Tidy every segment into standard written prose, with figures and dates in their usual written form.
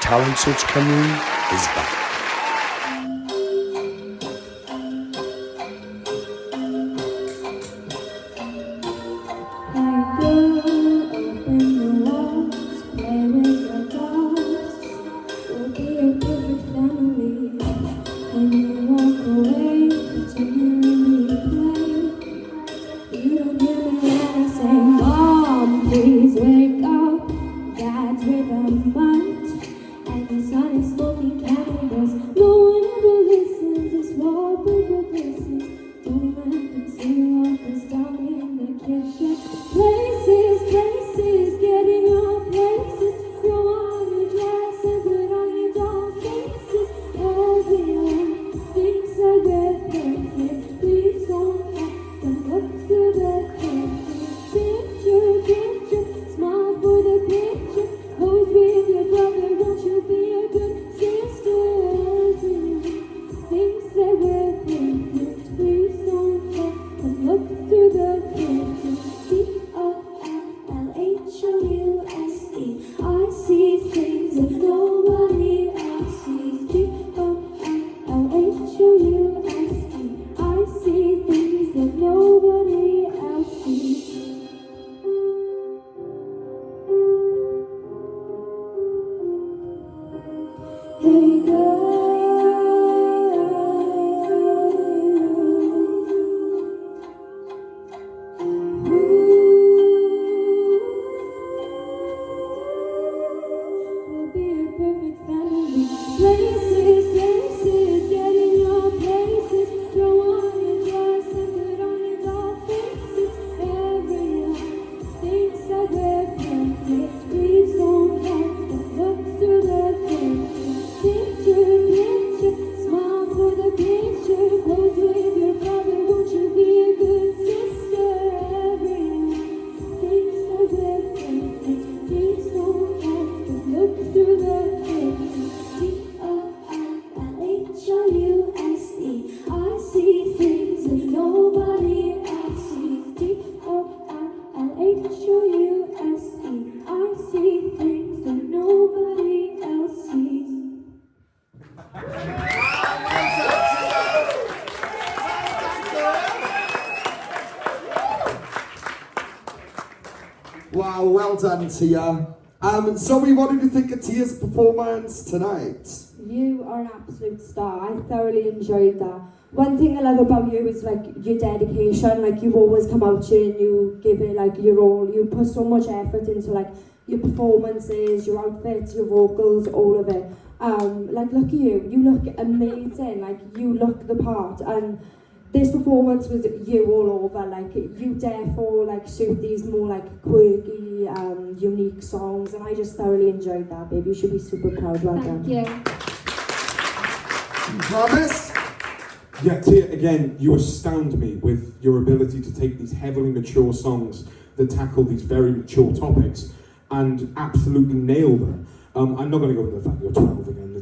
Talent Search Cymru is back. Wow, well done, Tia. Zoe, what did you think of Tia's performance tonight? You are an absolute star. I thoroughly enjoyed that. One thing I love about you is like your dedication. Like you always come out here and you give it like your all. You put so much effort into like your performances, your outfits, your vocals, all of it. Like look at you. You look amazing. Like you look the part. And this performance was you all over. Like you therefore like suit these more like quirky, unique songs, and I just thoroughly enjoyed that, babe. You should be super proud. Well done. Thank you. Promise? Yeah, Tia, again, you astound me with your ability to take these heavily mature songs that tackle these very mature topics and absolutely nail them. I'm not going to go into the fact you're 12 again.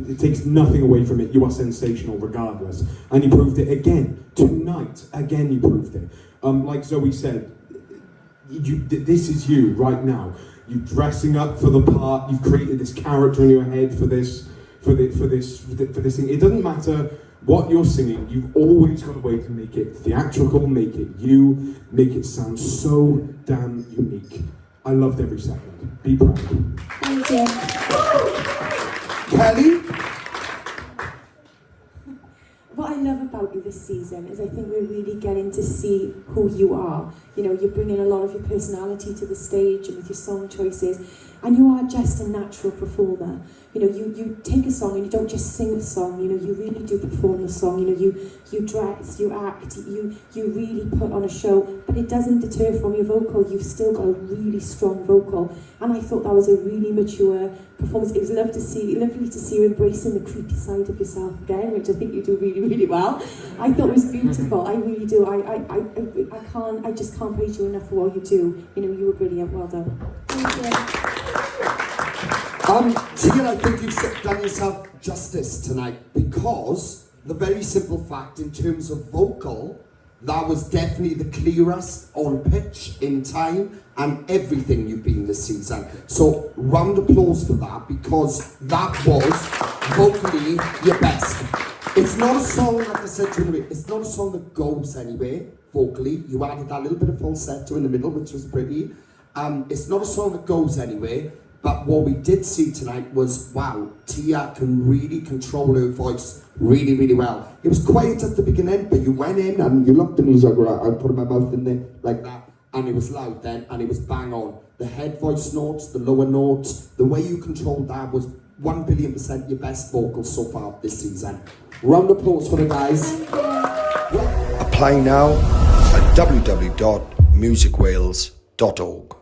It takes nothing away from it. You are sensational regardless. And you proved it again. Tonight, again you proved it. Like Zoe said, this is you right now. You're dressing up for the part. You've created this character in your head for this thing. It doesn't matter what you're singing. You've always got a way to make it theatrical, make it you, make it sound so damn unique. I loved every second. Be proud. Thank you. Kelly? What I love about you this season is I think we're really getting to see who you are. You know, you're bringing a lot of your personality to the stage and with your song choices, and you are just a natural performer. You know, you take a song and you don't just sing the song, you know, you really do perform the song. You know, you dress, you act, you really put on a show, but it doesn't deter from your vocal. You've still got a really strong vocal, and I thought that was a really mature performance. It was lovely to see you embracing the creepy side of yourself again, which I think you do really, really well. I thought it was beautiful. I really do. I just can't praise you enough for what you do. You know, you were brilliant. Well done. Thank you. Tia, I think you've done yourself justice tonight, because the very simple fact in terms of vocal, That was definitely the clearest on pitch, in time, and everything you've been this season. So round of applause for that, because that was vocally your best. It's not a song, like I said to you, it's not a song that goes anywhere vocally. You added that little bit of falsetto in the middle, which was pretty. It's not a song that goes anywhere, but what we did see tonight was, wow, Tia can really control her voice really, really well. It was quiet at the beginning, but you went in and you looked and you was like, right, I put my mouth in there like that, and it was loud then, and it was bang on. The head voice notes, the lower notes, the way you controlled that was 1,000,000,000% your best vocals so far this season. Round of applause for the guys. Apply now at www.musicwales.org.